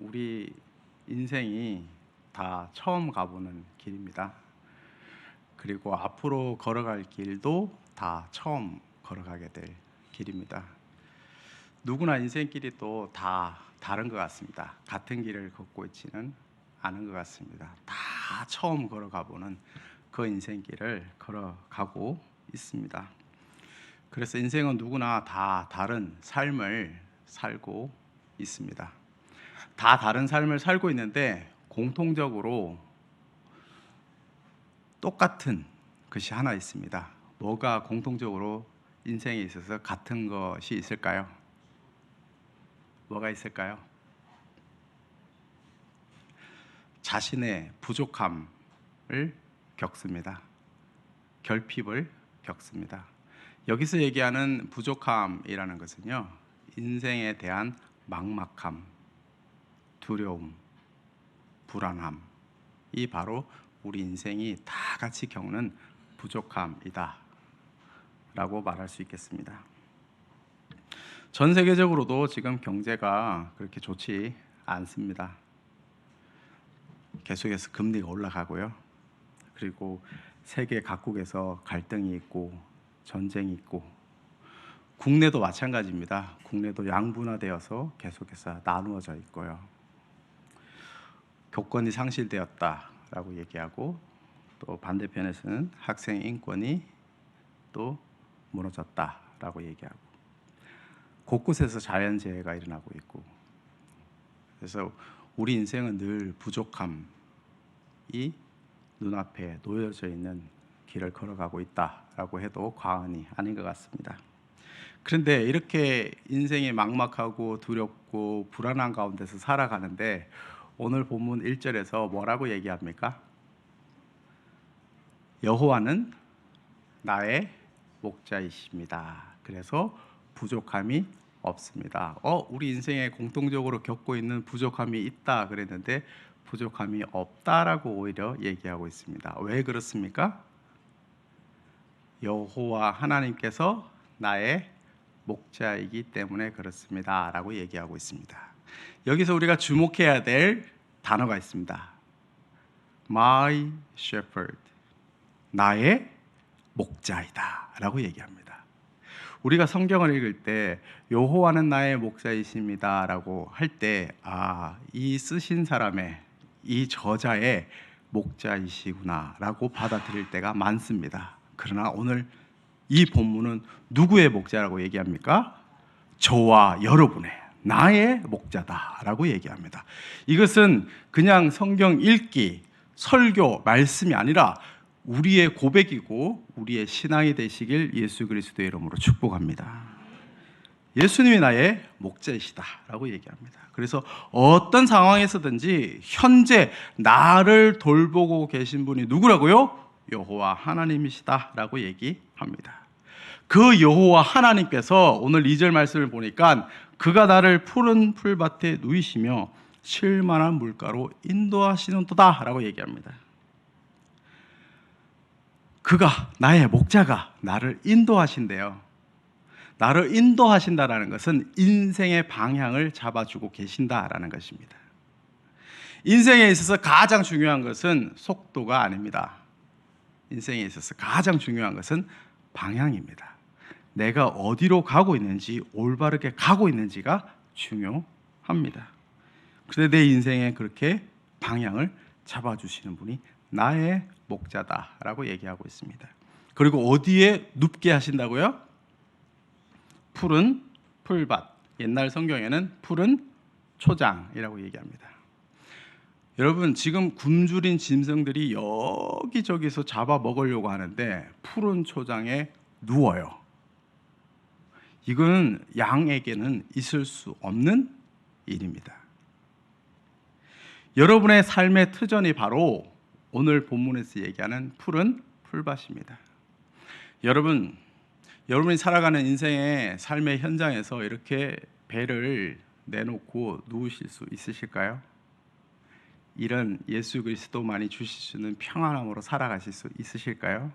우리 인생이 다 처음 가보는 길입니다. 그리고 앞으로 걸어갈 길도 다 처음 걸어가게 될 길입니다. 누구나 인생길이 또 다 다른 것 같습니다. 같은 길을 걷고 있지는 않은 것 같습니다. 다 처음 걸어가보는 그 인생길을 걸어가고 있습니다. 그래서 인생은 누구나 다 다른 삶을 살고 있습니다. 다 다른 삶을 살고 있는데 공통적으로 똑같은 것이 하나 있습니다. 뭐가 공통적으로 인생에 있어서 같은 것이 있을까요? 뭐가 있을까요? 자신의 부족함을 겪습니다. 결핍을 겪습니다. 여기서 얘기하는 부족함이라는 것은요, 인생에 대한 막막함, 두려움, 불안함, 이 바로 우리 인생이 다 같이 겪는 부족함이다 라고 말할 수 있겠습니다. 전 세계적으로도 지금 경제가 그렇게 좋지 않습니다. 계속해서 금리가 올라가고요. 그리고 세계 각국에서 갈등이 있고 전쟁이 있고, 국내도 마찬가지입니다. 국내도 양분화되어서 계속해서 나누어져 있고요. 교권이 상실되었다라고 얘기하고, 또 반대편에서는 학생 인권이 또 무너졌다라고 얘기하고, 곳곳에서 자연재해가 일어나고 있고, 그래서 우리 인생은 늘 부족함이 눈앞에 놓여져 있는 길을 걸어가고 있다라고 해도 과언이 아닌 것 같습니다. 그런데 이렇게 인생이 막막하고 두렵고 불안한 가운데서 살아가는데, 오늘 본문 1절에서 뭐라고 얘기합니까? 여호와는 나의 목자이십니다. 그래서 부족함이 없습니다. 우리 인생에 공통적으로 겪고 있는 부족함이 있다 그랬는데 부족함이 없다라고 오히려 얘기하고 있습니다. 왜 그렇습니까? 여호와 하나님께서 나의 목자이기 때문에 그렇습니다 라고 얘기하고 있습니다. 여기서 우리가 주목해야 될 단어가 있습니다. My shepherd, 나의 목자이다 라고 얘기합니다. 우리가 성경을 읽을 때 여호와는 나의 목자이십니다 라고 할 때, 이 쓰신 사람의, 이 저자의 목자이시구나 라고 받아들일 때가 많습니다. 그러나 오늘 이 본문은 누구의 목자라고 얘기합니까? 저와 여러분의, 나의 목자다라고 얘기합니다. 이것은 그냥 성경 읽기, 설교, 말씀이 아니라 우리의 고백이고 우리의 신앙이 되시길 예수 그리스도의 이름으로 축복합니다. 예수님이 나의 목자이시다라고 얘기합니다. 그래서 어떤 상황에서든지 현재 나를 돌보고 계신 분이 누구라고요? 여호와 하나님이시다라고 얘기합니다. 그 여호와 하나님께서 오늘 2절 말씀을 보니까 그가 나를 푸른 풀밭에 누이시며 쉴 만한 물가로 인도하시는도다 라고 얘기합니다. 그가, 나의 목자가 나를 인도하신대요. 나를 인도하신다라는 것은 인생의 방향을 잡아주고 계신다라는 것입니다. 인생에 있어서 가장 중요한 것은 속도가 아닙니다. 인생에 있어서 가장 중요한 것은 방향입니다. 내가 어디로 가고 있는지, 올바르게 가고 있는지가 중요합니다. 그런데 내 인생에 그렇게 방향을 잡아주시는 분이 나의 목자다라고 얘기하고 있습니다. 그리고 어디에 눕게 하신다고요? 푸른 풀밭, 옛날 성경에는 푸른 초장이라고 얘기합니다. 여러분, 지금 굶주린 짐승들이 여기저기서 잡아 먹으려고 하는데 푸른 초장에 누워요. 이건 양에게는 있을 수 없는 일입니다. 여러분의 삶의 터전이 바로 오늘 본문에서 얘기하는 푸른 풀밭입니다. 여러분이 살아가는 인생의 삶의 현장에서 이렇게 배를 내놓고 누우실 수 있으실까요? 이런 예수 그리스도만이 주실 수 있는 평안함으로 살아가실 수 있으실까요?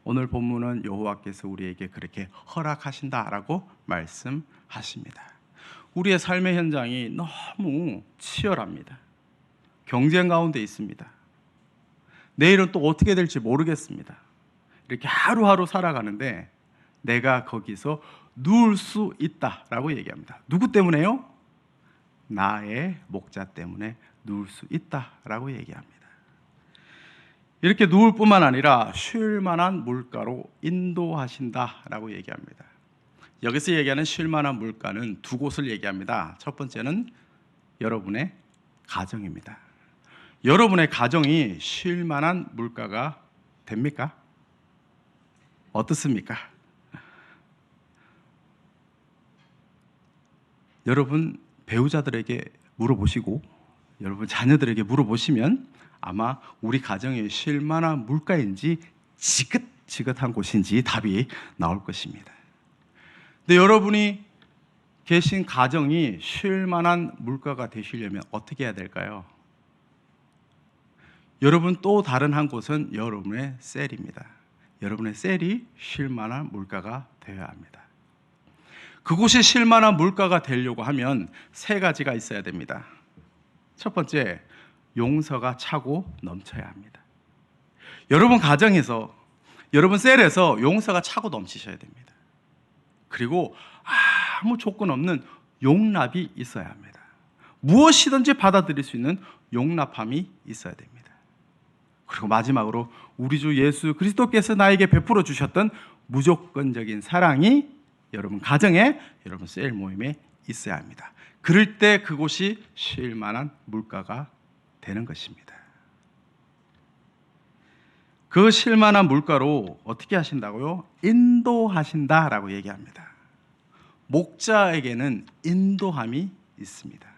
오늘 본문은 여호와께서 우리에게 그렇게 허락하신다라고 말씀하십니다. 우리의 삶의 현장이 너무 치열합니다. 경쟁 가운데 있습니다. 내일은 또 어떻게 될지 모르겠습니다. 이렇게 하루하루 살아가는데 내가 거기서 누울 수 있다라고 얘기합니다. 누구 때문에요? 나의 목자 때문에 누울 수 있다라고 얘기합니다. 이렇게 누울 뿐만 아니라 쉴 만한 물가로 인도하신다라고 얘기합니다. 여기서 얘기하는 쉴 만한 물가는 두 곳을 얘기합니다. 첫 번째는 여러분의 가정입니다. 여러분의 가정이 쉴 만한 물가가 됩니까? 어떻습니까? 여러분 배우자들에게 물어보시고 여러분 자녀들에게 물어보시면 아마 우리 가정이 쉴 만한 물가인지 지긋지긋한 곳인지 답이 나올 것입니다. 근데 여러분이 계신 가정이 쉴 만한 물가가 되시려면 어떻게 해야 될까요? 여러분 또 다른 한 곳은 여러분의 셀입니다. 여러분의 셀이 쉴 만한 물가가 되어야 합니다. 그곳이 쉴 만한 물가가 되려고 하면 세 가지가 있어야 됩니다. 첫 번째, 용서가 차고 넘쳐야 합니다. 여러분 가정에서, 여러분 셀에서 용서가 차고 넘치셔야 됩니다. 그리고 아무 조건 없는 용납이 있어야 합니다. 무엇이든지 받아들일 수 있는 용납함이 있어야 됩니다. 그리고 마지막으로 우리 주 예수 그리스도께서 나에게 베풀어 주셨던 무조건적인 사랑이 여러분 가정에, 여러분 셀 모임에 있어야 합니다. 그럴 때 그곳이 쉴 만한 물가가 되는 것입니다. 그 쉴 만한 물가로 어떻게 하신다고요? 인도하신다라고 얘기합니다. 목자에게는 인도함이 있습니다.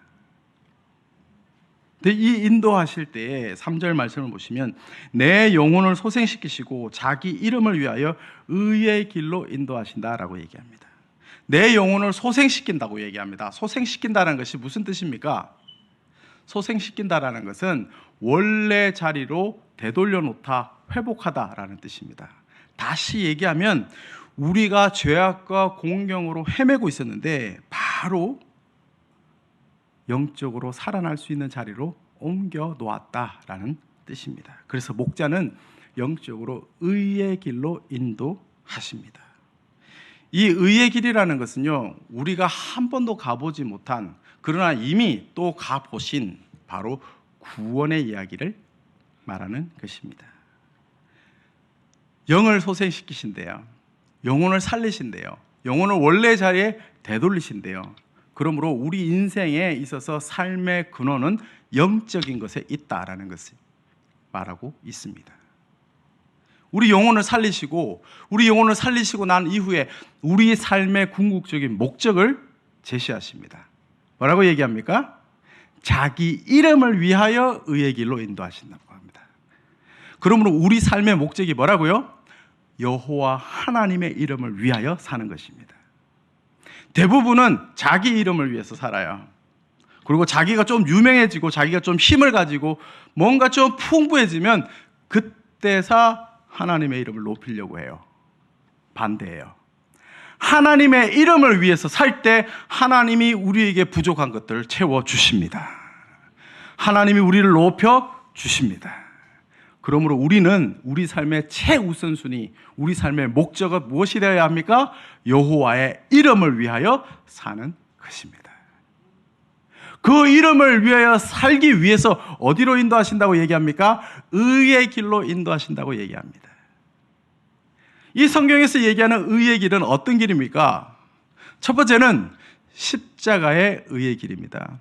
이 인도하실 때에 3절 말씀을 보시면 내 영혼을 소생시키시고 자기 이름을 위하여 의의 길로 인도하신다라고 얘기합니다. 내 영혼을 소생시킨다고 얘기합니다. 소생시킨다는 것이 무슨 뜻입니까? 소생시킨다라는 것은 원래 자리로 되돌려 놓다, 회복하다라는 뜻입니다. 다시 얘기하면 우리가 죄악과 공경으로 헤매고 있었는데 바로 영적으로 살아날 수 있는 자리로 옮겨 놓았다라는 뜻입니다. 그래서 목자는 영적으로 의의 길로 인도하십니다. 이 의의 길이라는 것은요, 우리가 한 번도 가보지 못한, 그러나 이미 또 가보신 바로 구원의 이야기를 말하는 것입니다. 영을 소생시키신대요. 영혼을 살리신대요. 영혼을 원래 자리에 되돌리신대요. 그러므로 우리 인생에 있어서 삶의 근원은 영적인 것에 있다라는 것을 말하고 있습니다. 우리 영혼을 살리시고 난 이후에 우리 삶의 궁극적인 목적을 제시하십니다. 뭐라고 얘기합니까? 자기 이름을 위하여 의의 길로 인도하신다고 합니다. 그러므로 우리 삶의 목적이 뭐라고요? 여호와 하나님의 이름을 위하여 사는 것입니다. 대부분은 자기 이름을 위해서 살아요. 그리고 자기가 좀 유명해지고 자기가 좀 힘을 가지고 뭔가 좀 풍부해지면 그때서 하나님의 이름을 높이려고 해요. 반대예요. 하나님의 이름을 위해서 살 때 하나님이 우리에게 부족한 것들을 채워주십니다. 하나님이 우리를 높여주십니다. 그러므로 우리는 우리 삶의 최우선순위, 우리 삶의 목적은 무엇이 되어야 합니까? 여호와의 이름을 위하여 사는 것입니다. 그 이름을 위하여 살기 위해서 어디로 인도하신다고 얘기합니까? 의의 길로 인도하신다고 얘기합니다. 이 성경에서 얘기하는 의의 길은 어떤 길입니까? 첫 번째는 십자가의 의의 길입니다.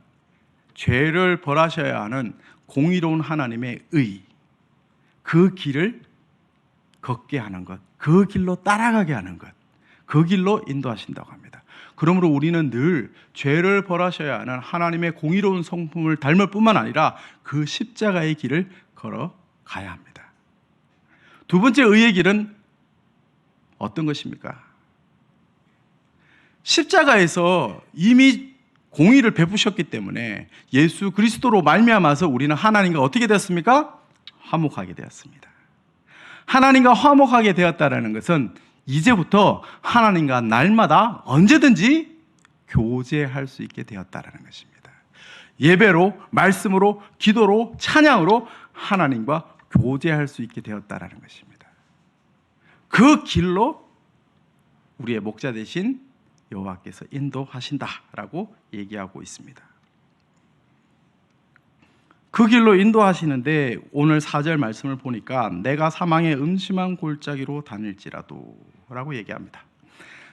죄를 벌하셔야 하는 공의로운 하나님의 의, 그 길을 걷게 하는 것, 그 길로 따라가게 하는 것, 그 길로 인도하신다고 합니다. 그러므로 우리는 늘 죄를 벌하셔야 하는 하나님의 공의로운 성품을 닮을 뿐만 아니라 그 십자가의 길을 걸어가야 합니다. 두 번째 의의 길은 어떤 것입니까? 십자가에서 이미 공의를 베푸셨기 때문에 예수 그리스도로 말미암아서 우리는 하나님과 어떻게 되었습니까? 화목하게 되었습니다. 하나님과 화목하게 되었다는 것은 이제부터 하나님과 날마다 언제든지 교제할 수 있게 되었다라는 것입니다. 예배로, 말씀으로, 기도로, 찬양으로 하나님과 교제할 수 있게 되었다라는 것입니다. 그 길로 우리의 목자 되신 여호와께서 인도하신다라고 얘기하고 있습니다. 그 길로 인도하시는데 오늘 4절 말씀을 보니까 내가 사망의 음침한 골짜기로 다닐지라도 라고 얘기합니다.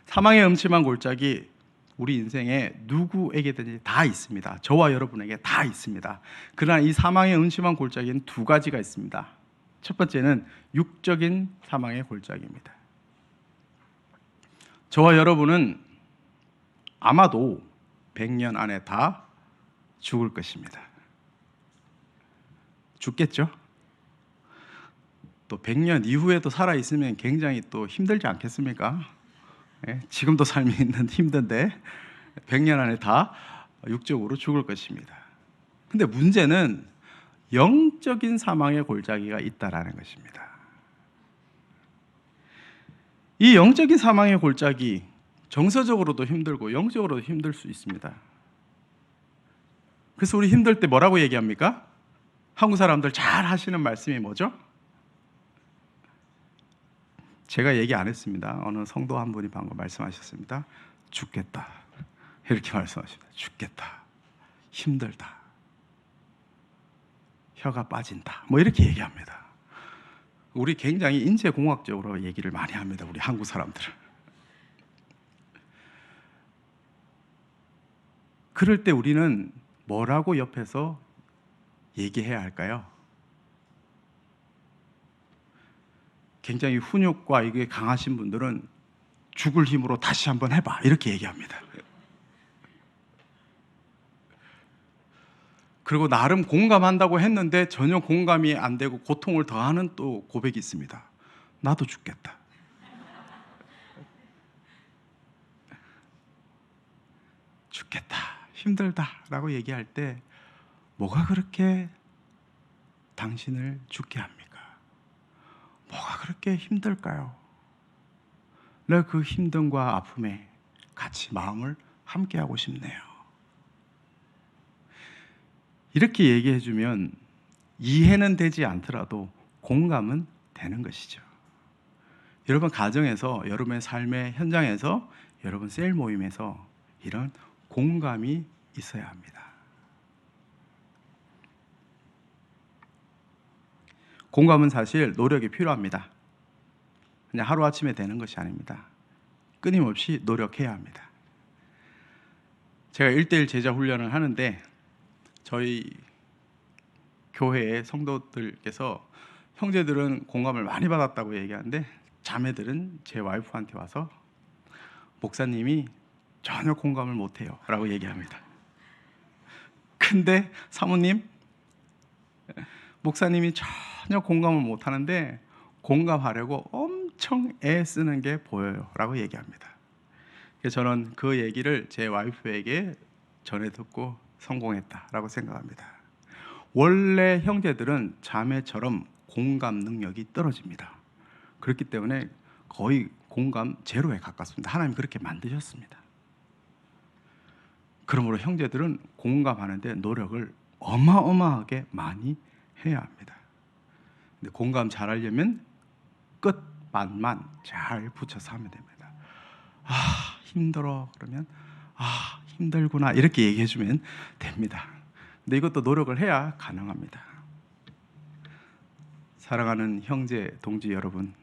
사망의 음침한 골짜기 우리 인생에 누구에게든지 다 있습니다. 저와 여러분에게 다 있습니다. 그러나 이 사망의 음침한 골짜기는 두 가지가 있습니다. 첫 번째는 육적인 사망의 골짜기입니다. 저와 여러분은 아마도 100년 안에 다 죽을 것입니다. 죽겠죠? 또 100년 이후에도 살아있으면 굉장히 또 힘들지 않겠습니까? 지금도 삶이 힘든데 100년 안에 다 육적으로 죽을 것입니다. 근데 문제는 영적인 사망의 골짜기가 있다라는 것입니다. 이 영적인 사망의 골짜기, 정서적으로도 힘들고 영적으로도 힘들 수 있습니다. 그래서 우리 힘들 때 뭐라고 얘기합니까? 한국 사람들 잘 하시는 말씀이 뭐죠? 제가 얘기 안 했습니다. 어느 성도 한 분이 방금 말씀하셨습니다. 죽겠다. 이렇게 말씀하십니다. 죽겠다. 힘들다. 혀가 빠진다. 뭐 이렇게 얘기합니다. 우리 굉장히 인재공학적으로 얘기를 많이 합니다. 우리 한국 사람들은. 그럴 때 우리는 뭐라고 옆에서 얘기해야 할까요? 굉장히 훈육과 이게 강하신 분들은 죽을 힘으로 다시 한번 해봐 이렇게 얘기합니다. 그리고 나름 공감한다고 했는데 전혀 공감이 안 되고 고통을 더하는 또 고백이 있습니다. 나도 죽겠다. 죽겠다. 힘들다 라고 얘기할 때 뭐가 그렇게 당신을 죽게 합니까? 뭐가 그렇게 힘들까요? 내가 그 힘듦과 아픔에 같이 마음을 함께하고 싶네요. 이렇게 얘기해주면 이해는 되지 않더라도 공감은 되는 것이죠. 여러분 가정에서, 여러분의 삶의 현장에서, 여러분 셀 모임에서 이런 공감이 있어야 합니다. 공감은 사실 노력이 필요합니다. 그냥 하루아침에 되는 것이 아닙니다. 끊임없이 노력해야 합니다. 제가 1:1 제자 훈련을 하는데 저희 교회의 성도들께서 형제들은 공감을 많이 받았다고 얘기하는데 자매들은 제 와이프한테 와서 목사님이 전혀 공감을 못해요 라고 얘기합니다. 근데 사모님, 목사님이 전혀 공감을 못하는데 공감하려고 엄청 애쓰는 게 보여요 라고 얘기합니다. 그래서 저는 그 얘기를 제 와이프에게 전해 듣고 성공했다라고 생각합니다. 원래 형제들은 자매처럼 공감 능력이 떨어집니다. 그렇기 때문에 거의 공감 제로에 가깝습니다. 하나님 그렇게 만드셨습니다. 그러므로 형제들은 공감하는데 노력을 어마어마하게 많이 해야 합니다. 근데 공감 잘하려면 끝반만 잘 붙여서 하면 됩니다. 아 힘들어 그러면 아 힘들구나 이렇게 얘기해 주면 됩니다. 근데 이것도 노력을 해야 가능합니다. 사랑하는 형제 동지 여러분,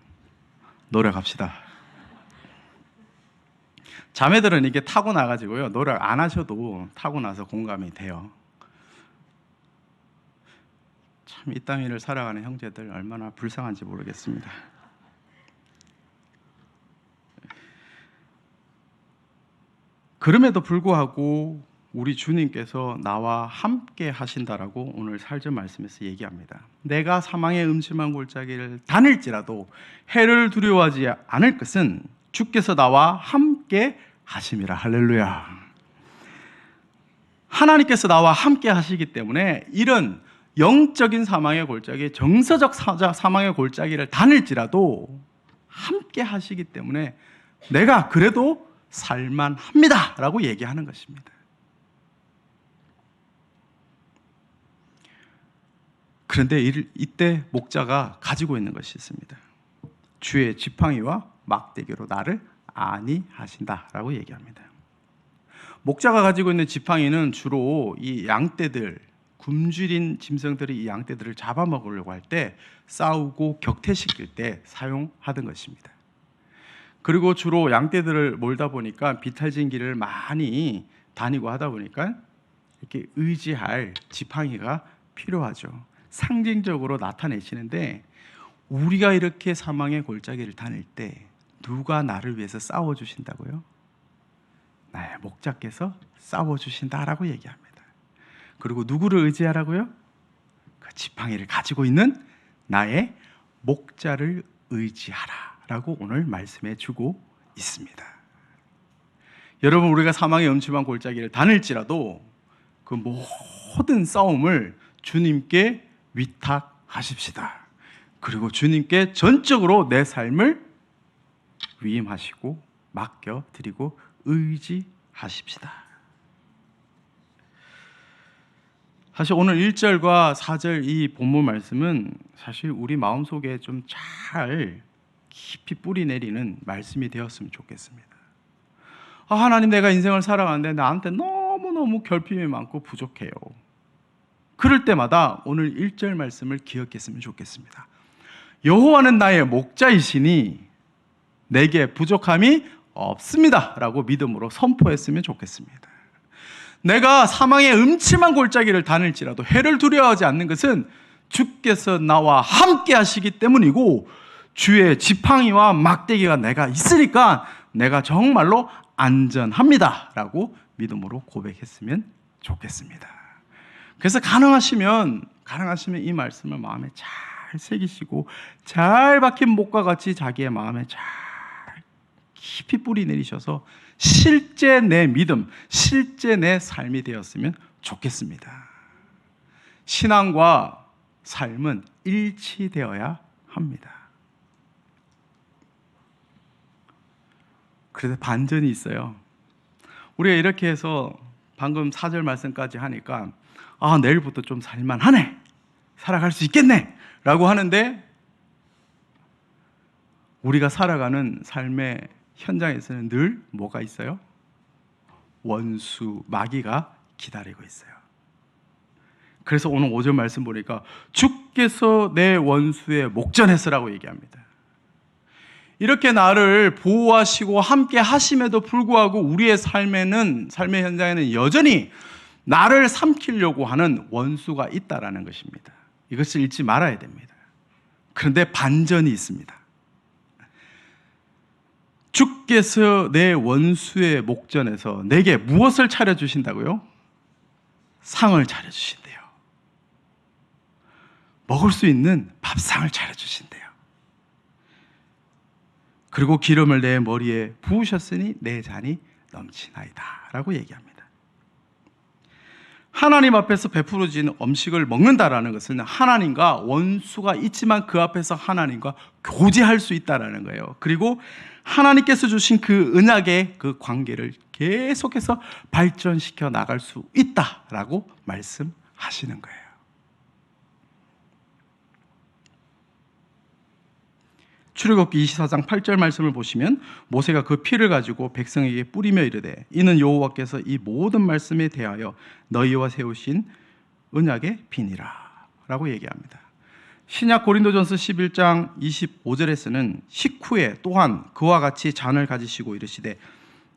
노력합시다. 자매들은 이게 타고나가지고요 노력 안 하셔도 타고나서 공감이 돼요. 참 이 땅 위를 살아가는 형제들 얼마나 불쌍한지 모르겠습니다. 그럼에도 불구하고 우리 주님께서 나와 함께 하신다라고 오늘 4절 말씀에서 얘기합니다. 내가 사망의 음침한 골짜기를 다닐지라도 해를 두려워하지 않을 것은 주께서 나와 함께 하심이라. 할렐루야. 하나님께서 나와 함께 하시기 때문에 이런 영적인 사망의 골짜기, 정서적 사망의 골짜기를 다닐지라도 함께 하시기 때문에 내가 그래도 살만합니다 라고 얘기하는 것입니다. 그런데 이때 목자가 가지고 있는 것이 있습니다. 주의 지팡이와 막대기로 나를 안위하신다라고 얘기합니다. 목자가 가지고 있는 지팡이는 주로 이 양떼들, 굶주린 짐승들이 이 양떼들을 잡아먹으려고 할 때 싸우고 격퇴시킬 때 사용하던 것입니다. 그리고 주로 양떼들을 몰다 보니까 비탈진 길을 많이 다니고 하다 보니까 이렇게 의지할 지팡이가 필요하죠. 상징적으로 나타내시는데, 우리가 이렇게 사망의 골짜기를 다닐 때 누가 나를 위해서 싸워주신다고요? 나의 목자께서 싸워주신다라고 얘기합니다. 그리고 누구를 의지하라고요? 그 지팡이를 가지고 있는 나의 목자를 의지하라라고 오늘 말씀해 주고 있습니다. 여러분, 우리가 사망의 음침한 골짜기를 다닐지라도 그 모든 싸움을 주님께 위탁하십시다. 그리고 주님께 전적으로 내 삶을 위임하시고 맡겨드리고 의지하십시다. 사실 오늘 1절과 4절 이 본문 말씀은 사실 우리 마음속에 좀 잘 깊이 뿌리 내리는 말씀이 되었으면 좋겠습니다. 하나님, 내가 인생을 살아가는데 나한테 너무너무 결핍이 많고 부족해요. 그럴 때마다 오늘 1절 말씀을 기억했으면 좋겠습니다. 여호와는 나의 목자이시니 내게 부족함이 없습니다 라고 믿음으로 선포했으면 좋겠습니다. 내가 사망의 음침한 골짜기를 다닐지라도 해를 두려워하지 않는 것은 주께서 나와 함께 하시기 때문이고, 주의 지팡이와 막대기가 내가 있으니까 내가 정말로 안전합니다 라고 믿음으로 고백했으면 좋겠습니다. 그래서 가능하시면 이 말씀을 마음에 잘 새기시고 잘 박힌 목과 같이 자기의 마음에 잘 깊이 뿌리 내리셔서 실제 내 믿음, 실제 내 삶이 되었으면 좋겠습니다. 신앙과 삶은 일치되어야 합니다. 그래서 반전이 있어요. 우리가 이렇게 해서 방금 4절 말씀까지 하니까 내일부터 좀 살만하네, 살아갈 수 있겠네 라고 하는데, 우리가 살아가는 삶의 현장에서는 늘 뭐가 있어요? 원수, 마귀가 기다리고 있어요. 그래서 오늘 5절 말씀 보니까 주께서 내 원수의 목전에서라고 얘기합니다. 이렇게 나를 보호하시고 함께 하심에도 불구하고 우리의 삶의 현장에는 여전히 나를 삼키려고 하는 원수가 있다라는 것입니다. 이것을 잊지 말아야 됩니다. 그런데 반전이 있습니다. 주께서 내 원수의 목전에서 내게 무엇을 차려주신다고요? 상을 차려주신대요. 먹을 수 있는 밥상을 차려주신대요. 그리고 기름을 내 머리에 부으셨으니 내 잔이 넘치나이다 라고 얘기합니다. 하나님 앞에서 베풀어진 음식을 먹는다라는 것은 하나님과 원수가 있지만 그 앞에서 하나님과 교제할 수 있다라는 거예요. 그리고 하나님께서 주신 그 언약의 그 관계를 계속해서 발전시켜 나갈 수 있다라고 말씀하시는 거예요. 출애굽기 24장 8절 말씀을 보시면 모세가 그 피를 가지고 백성에게 뿌리며 이르되 이는 여호와께서 이 모든 말씀에 대하여 너희와 세우신 언약의 피니라 라고 얘기합니다. 신약 고린도전서 11장 25절에서는 식후에 또한 그와 같이 잔을 가지시고 이르시되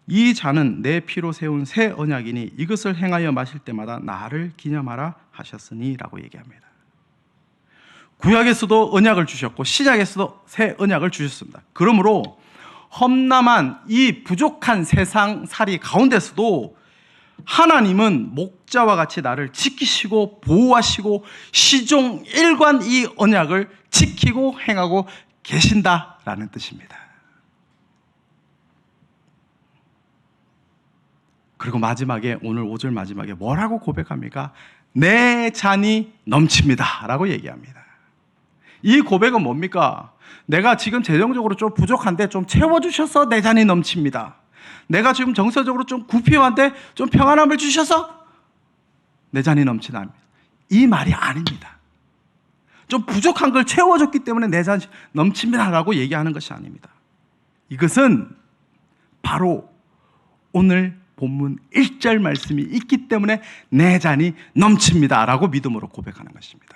이 잔은 내 피로 세운 새 언약이니 이것을 행하여 마실 때마다 나를 기념하라 하셨으니 라고 얘기합니다. 구약에서도 언약을 주셨고 신약에서도 새 언약을 주셨습니다. 그러므로 험난한 이 부족한 세상살이 가운데서도 하나님은 목자와 같이 나를 지키시고 보호하시고 시종일관 이 언약을 지키고 행하고 계신다라는 뜻입니다. 그리고 마지막에 오늘 5절 마지막에 뭐라고 고백합니까? 내 잔이 넘칩니다 라고 얘기합니다. 이 고백은 뭡니까? 내가 지금 재정적으로 좀 부족한데 좀 채워주셔서 내 잔이 넘칩니다. 내가 지금 정서적으로 좀 구피한데 좀 평안함을 주셔서 내 잔이 넘치나합니다. 이 말이 아닙니다. 좀 부족한 걸 채워줬기 때문에 내 잔이 넘칩니다라고 얘기하는 것이 아닙니다. 이것은 바로 오늘 본문 1절 말씀이 있기 때문에 내 잔이 넘칩니다라고 믿음으로 고백하는 것입니다.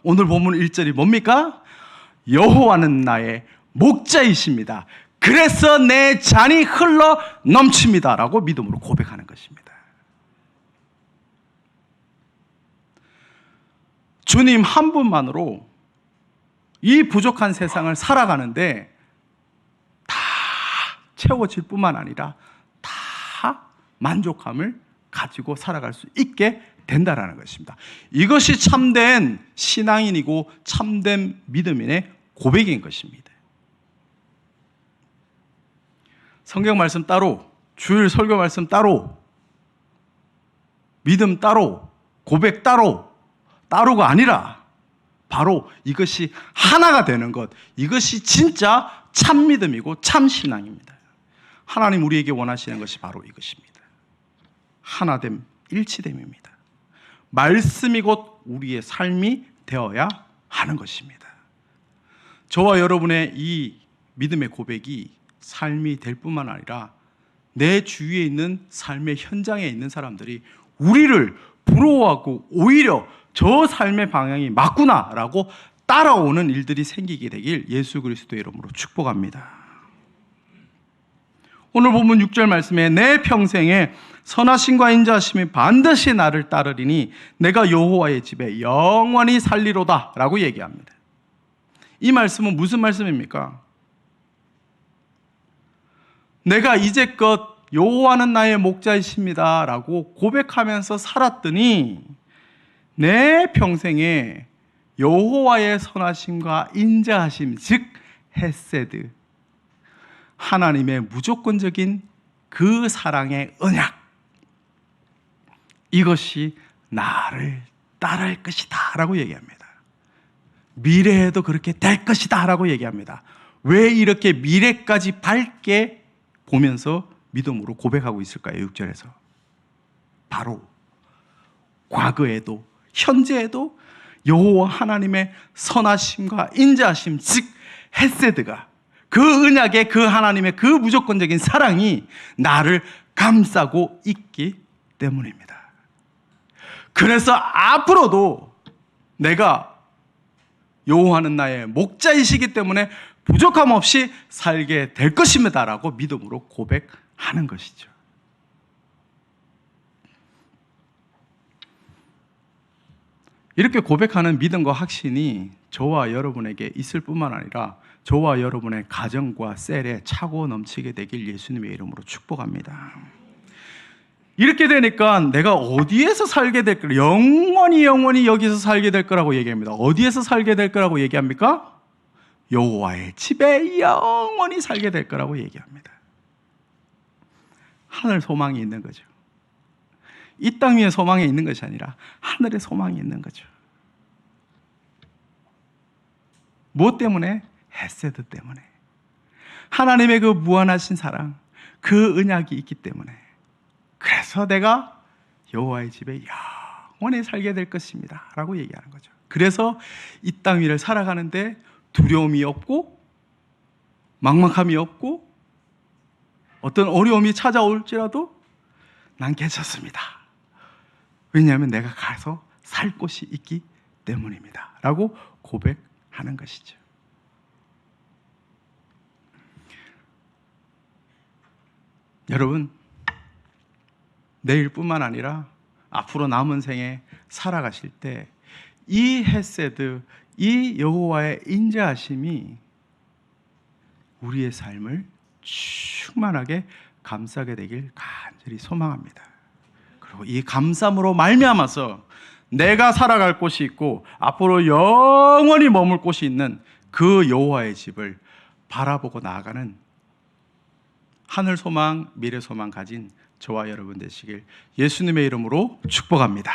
오늘 본문 1절이 뭡니까? 여호와는 나의 목자이십니다. 그래서 내 잔이 흘러 넘칩니다라고 믿음으로 고백하는 것입니다. 주님 한 분만으로 이 부족한 세상을 살아가는데 다 채워질 뿐만 아니라 다 만족함을 가지고 살아갈 수 있게 된다라는 것입니다. 이것이 참된 신앙인이고 참된 믿음인의 고백인 것입니다. 성경 말씀 따로, 주일 설교 말씀 따로, 믿음 따로, 고백 따로가 아니라 바로 이것이 하나가 되는 것, 이것이 진짜 참 믿음이고 참 신앙입니다. 하나님 우리에게 원하시는 것이 바로 이것입니다. 하나됨, 일치됨입니다. 말씀이 곧 우리의 삶이 되어야 하는 것입니다. 저와 여러분의 이 믿음의 고백이 삶이 될 뿐만 아니라 내 주위에 있는 삶의 현장에 있는 사람들이 우리를 부러워하고 오히려 저 삶의 방향이 맞구나라고 따라오는 일들이 생기게 되길 예수 그리스도의 이름으로 축복합니다. 오늘 본문 6절 말씀에 내 평생에 선하심과 인자하심이 반드시 나를 따르리니 내가 여호와의 집에 영원히 살리로다 라고 얘기합니다. 이 말씀은 무슨 말씀입니까? 내가 이제껏 여호와는 나의 목자이십니다 라고 고백하면서 살았더니 내 평생에 여호와의 선하심과 인자하심, 즉 헤세드, 하나님의 무조건적인 그 사랑의 언약, 이것이 나를 따를 것이다 라고 얘기합니다. 미래에도 그렇게 될 것이다 라고 얘기합니다. 왜 이렇게 미래까지 밝게 보면서 믿음으로 고백하고 있을까요? 6절에서 바로 과거에도 현재에도 여호와 하나님의 선하심과 인자하심, 즉 헤세드가, 그 언약의 그 하나님의 그 무조건적인 사랑이 나를 감싸고 있기 때문입니다. 그래서 앞으로도 내가 여호와는 나의 목자이시기 때문에 부족함 없이 살게 될 것입니다 라고 믿음으로 고백하는 것이죠. 이렇게 고백하는 믿음과 확신이 저와 여러분에게 있을 뿐만 아니라 저와 여러분의 가정과 셀에 차고 넘치게 되길 예수님의 이름으로 축복합니다. 이렇게 되니까 내가 어디에서 살게 될 거라, 영원히 여기서 살게 될 거라고 얘기합니다. 어디에서 살게 될 거라고 얘기합니까? 여호와의 집에 영원히 살게 될 거라고 얘기합니다. 하늘 소망이 있는 거죠. 이 땅 위에 소망이 있는 것이 아니라 하늘에 소망이 있는 거죠. 무엇 때문에? 헤세드 때문에. 하나님의 그 무한하신 사랑, 그 언약이 있기 때문에. 그래서 내가 여호와의 집에 영원히 살게 될 것입니다 라고 얘기하는 거죠. 그래서 이 땅 위를 살아가는데 두려움이 없고 막막함이 없고 어떤 어려움이 찾아올지라도 난 괜찮습니다. 왜냐하면 내가 가서 살 곳이 있기 때문입니다 라고 고백하는 것이죠. 여러분, 내일뿐만 아니라 앞으로 남은 생에 살아가실 때 이 헤세드, 이 여호와의 인자하심이 우리의 삶을 충만하게 감싸게 되길 간절히 소망합니다. 그리고 이 감삼으로 말미암아서 내가 살아갈 곳이 있고 앞으로 영원히 머물 곳이 있는 그 여호와의 집을 바라보고 나아가는 하늘 소망, 미래 소망 가진 저와 여러분 되시길 예수님의 이름으로 축복합니다.